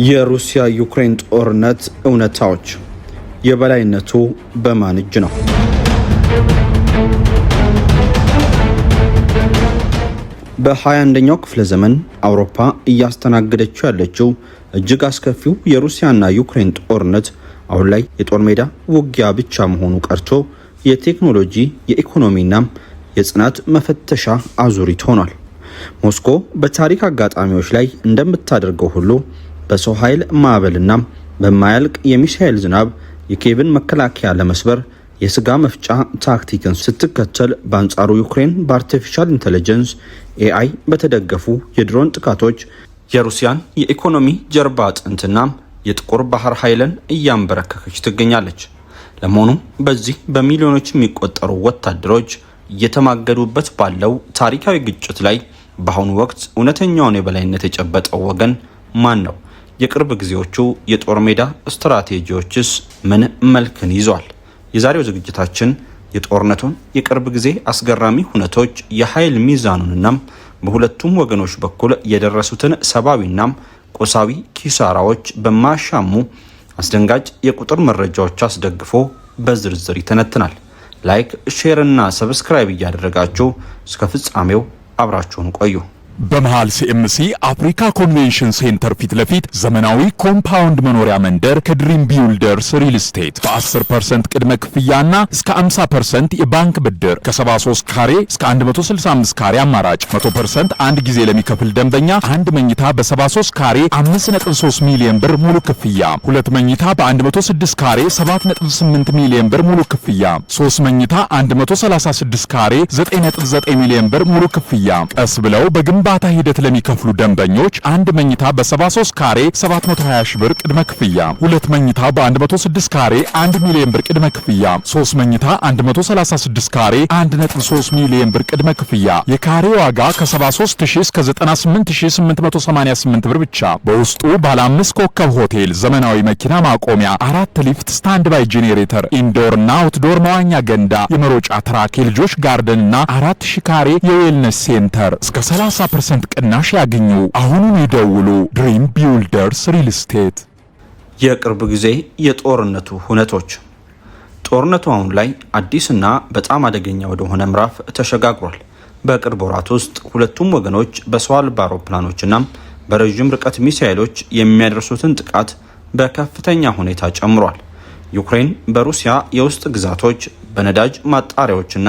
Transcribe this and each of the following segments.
የሩሲያ ዩክሬን ጦርነት እውነታዎች፣ የበላይነቱ በማን እጅ ነው? በ21ኛው ክፍለ ዘመን አውሮፓ እያስተናገደችው ያለችው እጅግ አስከፊው የሩሲያና ዩክሬን ጦርነት አሁን ላይ የጦር ሜዳ ውጊያ ብቻ መሆኑ ቀርቶ የቴክኖሎጂ የኢኮኖሚና የጽናት መፈተሻ አዙሪት ሆኗል። ሞስኮ በታሪክ አጋጣሚዎች ላይ እንደምታደርገው ሁሉ በሰው ኃይል ማዕበልና በማያልቅ የሚሳኤል ዝናብ የኪየቭን መከላከያ ለመስበር የስጋ መፍጫ ታክቲክን ስትከተል፣ በአንጻሩ ዩክሬን በአርቲፊሻል ኢንተለጀንስ ኤአይ በተደገፉ የድሮን ጥቃቶች የሩሲያን የኢኮኖሚ ጀርባ አጥንትና የጥቁር ባህር ኃይልን እያንበረከከች ትገኛለች። ለመሆኑ በዚህ በሚሊዮኖች የሚቆጠሩ ወታደሮች እየተማገዱበት ባለው ታሪካዊ ግጭት ላይ በአሁኑ ወቅት እውነተኛውን የበላይነት የጨበጠው ወገን ማን ነው? የቅርብ ጊዜዎቹ የጦር ሜዳ ስትራቴጂዎችስ ምን መልክን ይዟል? የዛሬው ዝግጅታችን የጦርነቱን የቅርብ ጊዜ አስገራሚ ሁነቶች፣ የኃይል ሚዛኑንና በሁለቱም ወገኖች በኩል የደረሱትን ሰብአዊና ቁሳዊ ኪሳራዎች በማያሻሙ አስደንጋጭ የቁጥር መረጃዎች አስደግፎ በዝርዝር ይተነትናል። ላይክ፣ ሼር እና ሰብስክራይብ እያደረጋችሁ እስከ ፍጻሜው አብራችሁን ቆዩ። በመሃል ሲኤምሲ አፍሪካ ኮንቬንሽን ሴንተር ፊት ለፊት ዘመናዊ ኮምፓውንድ መኖሪያ መንደር ከድሪም ቢውልደርስ ሪል ስቴት በ10% ቅድመ ክፍያና እስከ 50% የባንክ ብድር ከ73 ካሬ እስከ 165 ካሬ አማራጭ 100% አንድ ጊዜ ለሚከፍል ደንበኛ አንድ መኝታ በ73 ካሬ 5.3 ሚሊዮን ብር ሙሉ ክፍያ፣ ሁለት መኝታ በ106 ካሬ 7.8 ሚሊዮን ብር ሙሉ ክፍያ፣ 3 መኝታ 136 ካሬ 9.9 ሚሊዮን ብር ሙሉ ክፍያ። ቀስ ብለው በግንባታ ሂደት ለሚከፍሉ ደንበኞች አንድ መኝታ በ73 ካሬ 720 ሺህ ብር ቅድመ ክፍያ፣ ሁለት መኝታ በ106 ካሬ 1 ሚሊዮን ብር ቅድመ ክፍያ፣ 3 መኝታ 136 ካሬ 1.3 ሚሊዮን ብር ቅድመ ክፍያ። የካሬ ዋጋ ከ73000 እስከ 98888 ብር ብቻ። በውስጡ ባለ 5 ኮከብ ሆቴል፣ ዘመናዊ መኪና ማቆሚያ፣ 4 ሊፍት፣ ስታንድ ባይ ጄኔሬተር፣ ኢንዶር እና አውትዶር መዋኛ ገንዳ፣ የመሮጫ ትራክ፣ የልጆች ጋርደን እና 4000 ካሬ የዌልነስ ሴንተር እስከ 30% ቅናሽ ያገኙ። አሁኑን ይደውሉ። ድሪም ቢውልደርስ ሪል ስቴት። የቅርብ ጊዜ የጦርነቱ ሁነቶች። ጦርነቱ አሁን ላይ አዲስና በጣም አደገኛ ወደሆነ ምዕራፍ ተሸጋግሯል። በቅርብ ወራት ውስጥ ሁለቱም ወገኖች በሰው አልባ አውሮፕላኖችና በረዥም ርቀት ሚሳኤሎች የሚያደርሱትን ጥቃት በከፍተኛ ሁኔታ ጨምሯል። ዩክሬን በሩሲያ የውስጥ ግዛቶች በነዳጅ ማጣሪያዎችና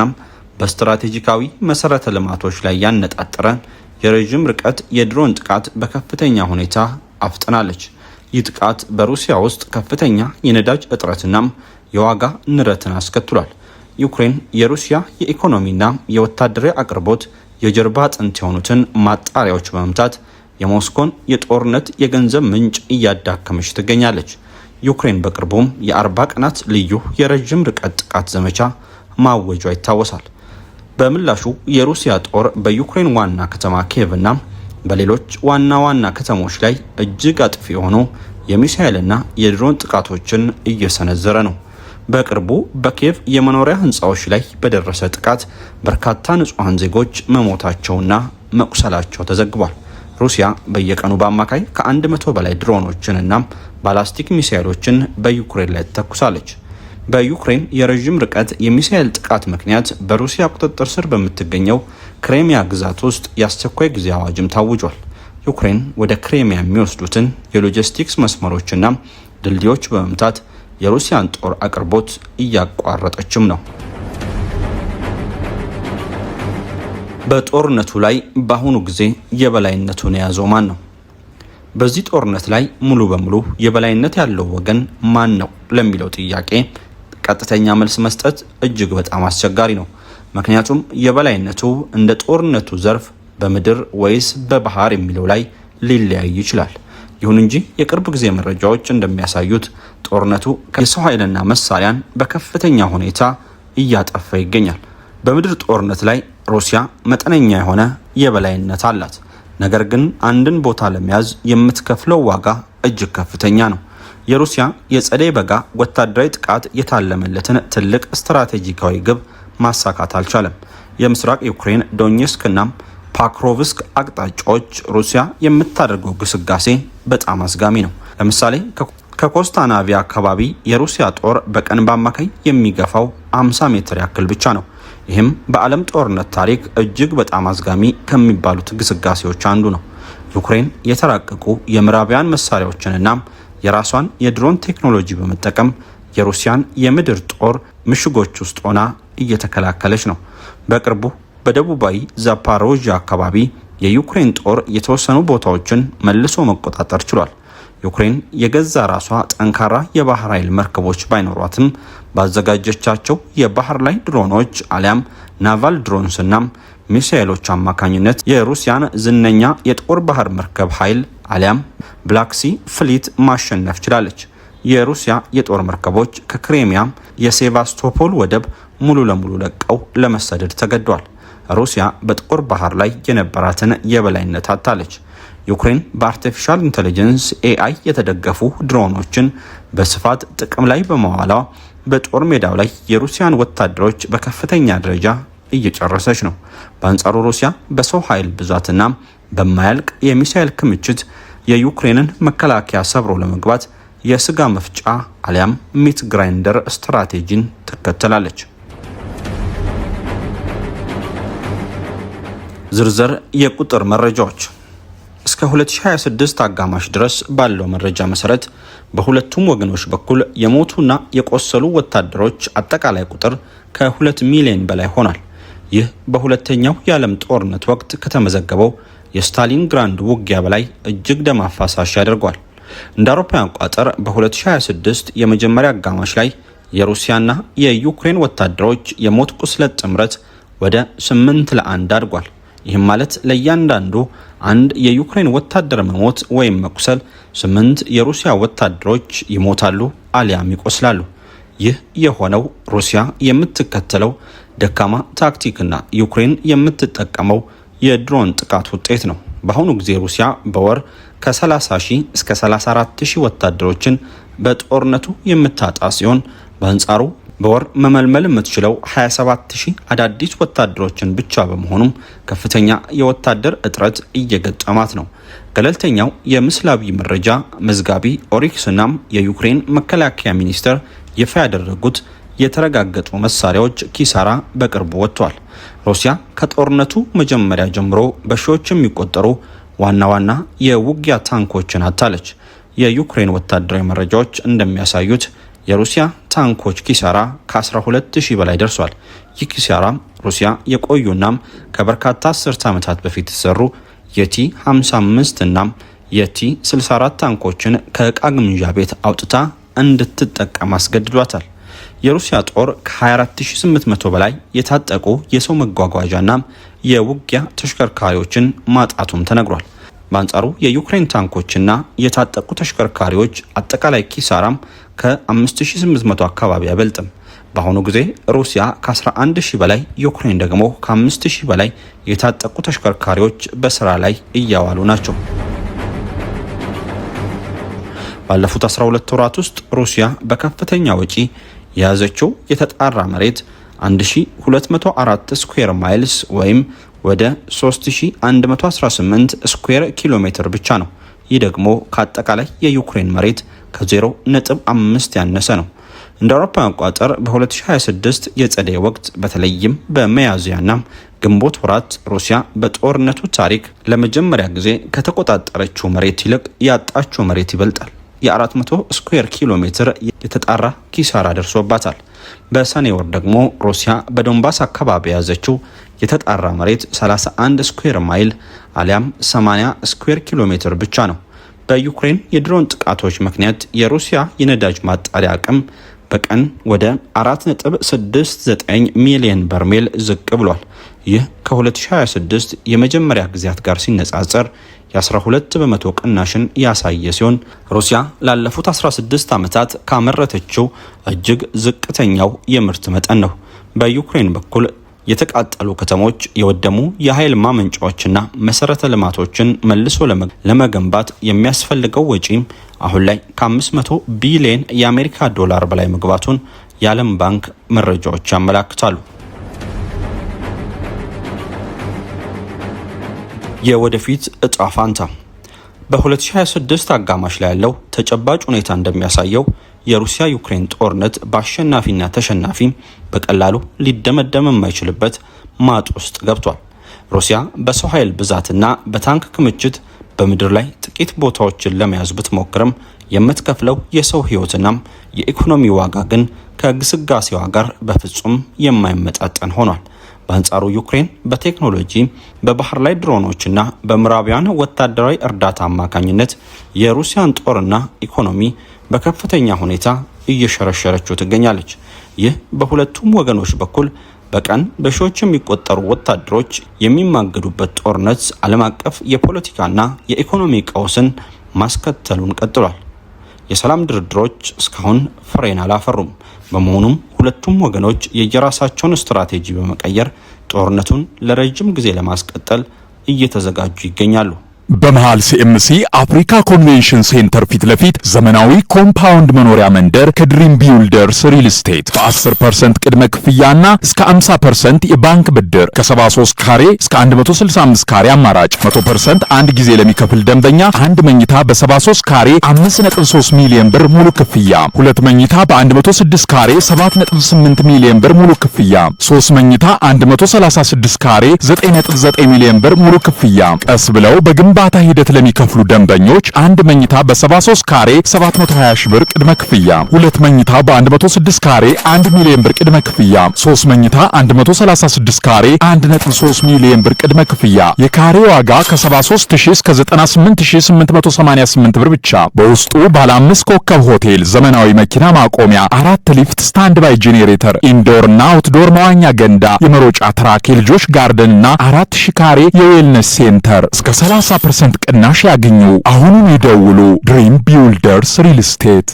በስትራቴጂካዊ መሰረተ ልማቶች ላይ ያነጣጠረ የረዥም ርቀት የድሮን ጥቃት በከፍተኛ ሁኔታ አፍጥናለች። ይህ ጥቃት በሩሲያ ውስጥ ከፍተኛ የነዳጅ እጥረትና የዋጋ ንረትን አስከትሏል። ዩክሬን የሩሲያ የኢኮኖሚና የወታደራዊ አቅርቦት የጀርባ አጥንት የሆኑትን ማጣሪያዎች በመምታት የሞስኮን የጦርነት የገንዘብ ምንጭ እያዳከመች ትገኛለች። ዩክሬን በቅርቡም የ40 ቀናት ልዩ የረዥም ርቀት ጥቃት ዘመቻ ማወጇ ይታወሳል። በምላሹ የሩሲያ ጦር በዩክሬን ዋና ከተማ ኪየቭና በሌሎች ዋና ዋና ከተሞች ላይ እጅግ አጥፊ የሆኑ የሚሳኤልና የድሮን ጥቃቶችን እየሰነዘረ ነው። በቅርቡ በኪየቭ የመኖሪያ ህንፃዎች ላይ በደረሰ ጥቃት በርካታ ንጹሐን ዜጎች መሞታቸውና መቁሰላቸው ተዘግቧል። ሩሲያ በየቀኑ በአማካይ ከ100 በላይ ድሮኖችንና ባላስቲክ ሚሳኤሎችን በዩክሬን ላይ ተተኩሳለች። በዩክሬን የረዥም ርቀት የሚሳኤል ጥቃት ምክንያት በሩሲያ ቁጥጥር ስር በምትገኘው ክሬሚያ ግዛት ውስጥ የአስቸኳይ ጊዜ አዋጅም ታውጇል። ዩክሬን ወደ ክሬሚያ የሚወስዱትን የሎጂስቲክስ መስመሮችና ድልድዮች በመምታት የሩሲያን ጦር አቅርቦት እያቋረጠችም ነው። በጦርነቱ ላይ በአሁኑ ጊዜ የበላይነቱን የያዘው ማን ነው? በዚህ ጦርነት ላይ ሙሉ በሙሉ የበላይነት ያለው ወገን ማን ነው ለሚለው ጥያቄ ቀጥተኛ መልስ መስጠት እጅግ በጣም አስቸጋሪ ነው። ምክንያቱም የበላይነቱ እንደ ጦርነቱ ዘርፍ በምድር ወይስ በባህር የሚለው ላይ ሊለያይ ይችላል። ይሁን እንጂ የቅርብ ጊዜ መረጃዎች እንደሚያሳዩት ጦርነቱ የሰው ኃይልና መሳሪያን በከፍተኛ ሁኔታ እያጠፋ ይገኛል። በምድር ጦርነት ላይ ሩሲያ መጠነኛ የሆነ የበላይነት አላት። ነገር ግን አንድን ቦታ ለመያዝ የምትከፍለው ዋጋ እጅግ ከፍተኛ ነው። የሩሲያ የጸደይ በጋ ወታደራዊ ጥቃት የታለመለትን ትልቅ ስትራቴጂካዊ ግብ ማሳካት አልቻለም። የምስራቅ ዩክሬን ዶኔትስክና ፓክሮቭስክ አቅጣጫዎች ሩሲያ የምታደርገው ግስጋሴ በጣም አስጋሚ ነው። ለምሳሌ ከኮስታናቪያ አካባቢ የሩሲያ ጦር በቀን በአማካይ የሚገፋው 50 ሜትር ያክል ብቻ ነው። ይህም በዓለም ጦርነት ታሪክ እጅግ በጣም አዝጋሚ ከሚባሉት ግስጋሴዎች አንዱ ነው። ዩክሬን የተራቀቁ የምዕራባውያን መሳሪያዎችንና የራሷን የድሮን ቴክኖሎጂ በመጠቀም የሩሲያን የምድር ጦር ምሽጎች ውስጥ ሆና እየተከላከለች ነው። በቅርቡ በደቡባዊ ዛፓሮዥያ አካባቢ የዩክሬን ጦር የተወሰኑ ቦታዎችን መልሶ መቆጣጠር ችሏል። ዩክሬን የገዛ ራሷ ጠንካራ የባህር ኃይል መርከቦች ባይኖሯትም ባዘጋጀቻቸው የባህር ላይ ድሮኖች አሊያም ናቫል ድሮንስና ሚሳኤሎች አማካኝነት የሩሲያን ዝነኛ የጦር ባህር መርከብ ኃይል አሊያም ብላክ ሲ ፍሊት ማሸነፍ ችላለች። የሩሲያ የጦር መርከቦች ከክሬሚያ የሴቫስቶፖል ወደብ ሙሉ ለሙሉ ለቀው ለመሰደድ ተገደዋል። ሩሲያ በጥቁር ባህር ላይ የነበራትን የበላይነት አጣለች። ዩክሬን በአርቲፊሻል ኢንተለጀንስ ኤአይ የተደገፉ ድሮኖችን በስፋት ጥቅም ላይ በመዋሏ በጦር ሜዳው ላይ የሩሲያን ወታደሮች በከፍተኛ ደረጃ እየጨረሰች ነው። በአንጻሩ ሩሲያ በሰው ኃይል ብዛትና በማያልቅ የሚሳኤል ክምችት የዩክሬንን መከላከያ ሰብሮ ለመግባት የስጋ መፍጫ አሊያም ሚት ግራይንደር ስትራቴጂን ትከተላለች። ዝርዝር የቁጥር መረጃዎች እስከ 2026 አጋማሽ ድረስ ባለው መረጃ መሰረት በሁለቱም ወገኖች በኩል የሞቱና የቆሰሉ ወታደሮች አጠቃላይ ቁጥር ከ2 ሚሊዮን በላይ ሆኗል። ይህ በሁለተኛው የዓለም ጦርነት ወቅት ከተመዘገበው የስታሊንግራንድ ውጊያ በላይ እጅግ ደም አፋሳሽ ያደርገዋል። እንደ አውሮፓውያን አቆጣጠር በ2026 የመጀመሪያ አጋማሽ ላይ የሩሲያና የዩክሬን ወታደሮች የሞት ቁስለት ጥምረት ወደ 8 ለ1 አድጓል። ይህም ማለት ለእያንዳንዱ አንድ የዩክሬን ወታደር መሞት ወይም መቁሰል 8 የሩሲያ ወታደሮች ይሞታሉ አሊያም ይቆስላሉ። ይህ የሆነው ሩሲያ የምትከተለው ደካማ ታክቲክና ዩክሬን የምትጠቀመው የድሮን ጥቃት ውጤት ነው። በአሁኑ ጊዜ ሩሲያ በወር ከ30,000 እስከ 34,000 ወታደሮችን በጦርነቱ የምታጣ ሲሆን በአንጻሩ በወር መመልመል የምትችለው 27,000 አዳዲስ ወታደሮችን ብቻ በመሆኑም ከፍተኛ የወታደር እጥረት እየገጠማት ነው። ገለልተኛው የምስላዊ መረጃ መዝጋቢ ኦሪክስናም የዩክሬን መከላከያ ሚኒስቴር ይፋ ያደረጉት የተረጋገጡ መሳሪያዎች ኪሳራ በቅርቡ ወጥቷል። ሩሲያ ከጦርነቱ መጀመሪያ ጀምሮ በሺዎች የሚቆጠሩ ዋና ዋና የውጊያ ታንኮችን አጣለች። የዩክሬን ወታደራዊ መረጃዎች እንደሚያሳዩት የሩሲያ ታንኮች ኪሳራ ከ12,000 በላይ ደርሷል። ይህ ኪሳራ ሩሲያ የቆዩናም ከበርካታ አስርተ ዓመታት በፊት የተሰሩ የቲ 55 እናም የቲ 64 ታንኮችን ከዕቃ ግምጃ ቤት አውጥታ እንድትጠቀም አስገድዷታል። የሩሲያ ጦር ከ24800 በላይ የታጠቁ የሰው መጓጓዣና የውጊያ ተሽከርካሪዎችን ማጣቱም ተነግሯል። በአንጻሩ የዩክሬን ታንኮችና የታጠቁ ተሽከርካሪዎች አጠቃላይ ኪሳራም ከ5800 አካባቢ አይበልጥም። በአሁኑ ጊዜ ሩሲያ ከ11,000 በላይ ዩክሬን ደግሞ ከ5,000 በላይ የታጠቁ ተሽከርካሪዎች በስራ ላይ እያዋሉ ናቸው። ባለፉት 12 ወራት ውስጥ ሩሲያ በከፍተኛ ወጪ የያዘችው የተጣራ መሬት 1204 ስኩዌር ማይልስ ወይም ወደ 3118 ስኩዌር ኪሎ ሜትር ብቻ ነው። ይህ ደግሞ ከአጠቃላይ የዩክሬን መሬት ከ0.5 ያነሰ ነው። እንደ አውሮፓውያን አቆጣጠር በ2026 የጸደይ ወቅት በተለይም በሚያዝያና ግንቦት ወራት ሩሲያ በጦርነቱ ታሪክ ለመጀመሪያ ጊዜ ከተቆጣጠረችው መሬት ይልቅ ያጣችው መሬት ይበልጣል። የ400 ስኩዌር ኪሎ ሜትር የተጣራ ኪሳራ ደርሶባታል። በሰኔ ወር ደግሞ ሩሲያ በዶንባስ አካባቢ የያዘችው የተጣራ መሬት 31 ስኩዌር ማይል አሊያም 80 ስኩዌር ኪሎ ሜትር ብቻ ነው። በዩክሬን የድሮን ጥቃቶች ምክንያት የሩሲያ የነዳጅ ማጣሪያ አቅም በቀን ወደ 4.69 ሚሊዮን በርሜል ዝቅ ብሏል። ይህ ከ2026 የመጀመሪያ ጊዜያት ጋር ሲነጻጸር የ12 በመቶ ቅናሽን ያሳየ ሲሆን ሩሲያ ላለፉት 16 ዓመታት ካመረተችው እጅግ ዝቅተኛው የምርት መጠን ነው። በዩክሬን በኩል የተቃጠሉ ከተሞች፣ የወደሙ የኃይል ማመንጫዎችና መሰረተ ልማቶችን መልሶ ለመገንባት የሚያስፈልገው ወጪም አሁን ላይ ከ500 ቢሊዮን የአሜሪካ ዶላር በላይ መግባቱን የዓለም ባንክ መረጃዎች ያመላክታሉ። የወደፊት እጣ ፋንታ በ2026 አጋማሽ ላይ ያለው ተጨባጭ ሁኔታ እንደሚያሳየው የሩሲያ ዩክሬን ጦርነት በአሸናፊና ተሸናፊ በቀላሉ ሊደመደም የማይችልበት ማጥ ውስጥ ገብቷል። ሩሲያ በሰው ኃይል ብዛትና በታንክ ክምችት በምድር ላይ ጥቂት ቦታዎችን ለመያዝ ብትሞክርም የምትከፍለው የሰው ሕይወትና የኢኮኖሚ ዋጋ ግን ከግስጋሴዋ ጋር በፍጹም የማይመጣጠን ሆኗል። በአንጻሩ ዩክሬን በቴክኖሎጂ በባህር ላይ ድሮኖችና በምዕራባውያን ወታደራዊ እርዳታ አማካኝነት የሩሲያን ጦርና ኢኮኖሚ በከፍተኛ ሁኔታ እየሸረሸረችው ትገኛለች። ይህ በሁለቱም ወገኖች በኩል በቀን በሺዎች የሚቆጠሩ ወታደሮች የሚማገዱበት ጦርነት ዓለም አቀፍ የፖለቲካና የኢኮኖሚ ቀውስን ማስከተሉን ቀጥሏል። የሰላም ድርድሮች እስካሁን ፍሬን አላፈሩም። በመሆኑም ሁለቱም ወገኖች የየራሳቸውን ስትራቴጂ በመቀየር ጦርነቱን ለረጅም ጊዜ ለማስቀጠል እየተዘጋጁ ይገኛሉ። በመሃል ሲኤምሲ አፍሪካ ኮንቬንሽን ሴንተር ፊት ለፊት ዘመናዊ ኮምፓውንድ መኖሪያ መንደር ከድሪም ቢውልደርስ ሪል ስቴት በ10% ቅድመ ክፍያና እስከ 50% የባንክ ብድር ከ73 ካሬ እስከ 165 ካሬ አማራጭ 100% አንድ ጊዜ ለሚከፍል ደንበኛ አንድ መኝታ በ73 ካሬ 5.3 ሚሊዮን ብር ሙሉ ክፍያ፣ ሁለት መኝታ በ106 ካሬ 7.8 ሚሊዮን ብር ሙሉ ክፍያ፣ 3 መኝታ 136 ካሬ 9.9 ሚሊዮን ብር ሙሉ ክፍያ። ቀስ ብለው በግንባታ ሂደት ለሚከፍሉ ደንበኞች አንድ መኝታ በ73 ካሬ 720 ሺህ ብር ቅድመ ክፍያ፣ ሁለት መኝታ በ106 ካሬ 1 ሚሊዮን ብር ቅድመ ክፍያ፣ 3 መኝታ 136 ካሬ 1.3 ሚሊዮን ብር ቅድመ ክፍያ። የካሬ ዋጋ ከ73000 እስከ 98888 ብር ብቻ። በውስጡ ባለ 5 ኮከብ ሆቴል፣ ዘመናዊ መኪና ማቆሚያ፣ 4 ሊፍት፣ ስታንድ ባይ ጄኔሬተር፣ ኢንዶርና አውትዶር መዋኛ ገንዳ፣ የመሮጫ ትራክ፣ የልጆች ጋርደንና 4000 ካሬ የዌልነስ ሴንተር እስከ 30% ቅናሽ ያገኙ። አሁኑን ይደውሉ። ድሪም ቢውልደርስ ሪል ስቴት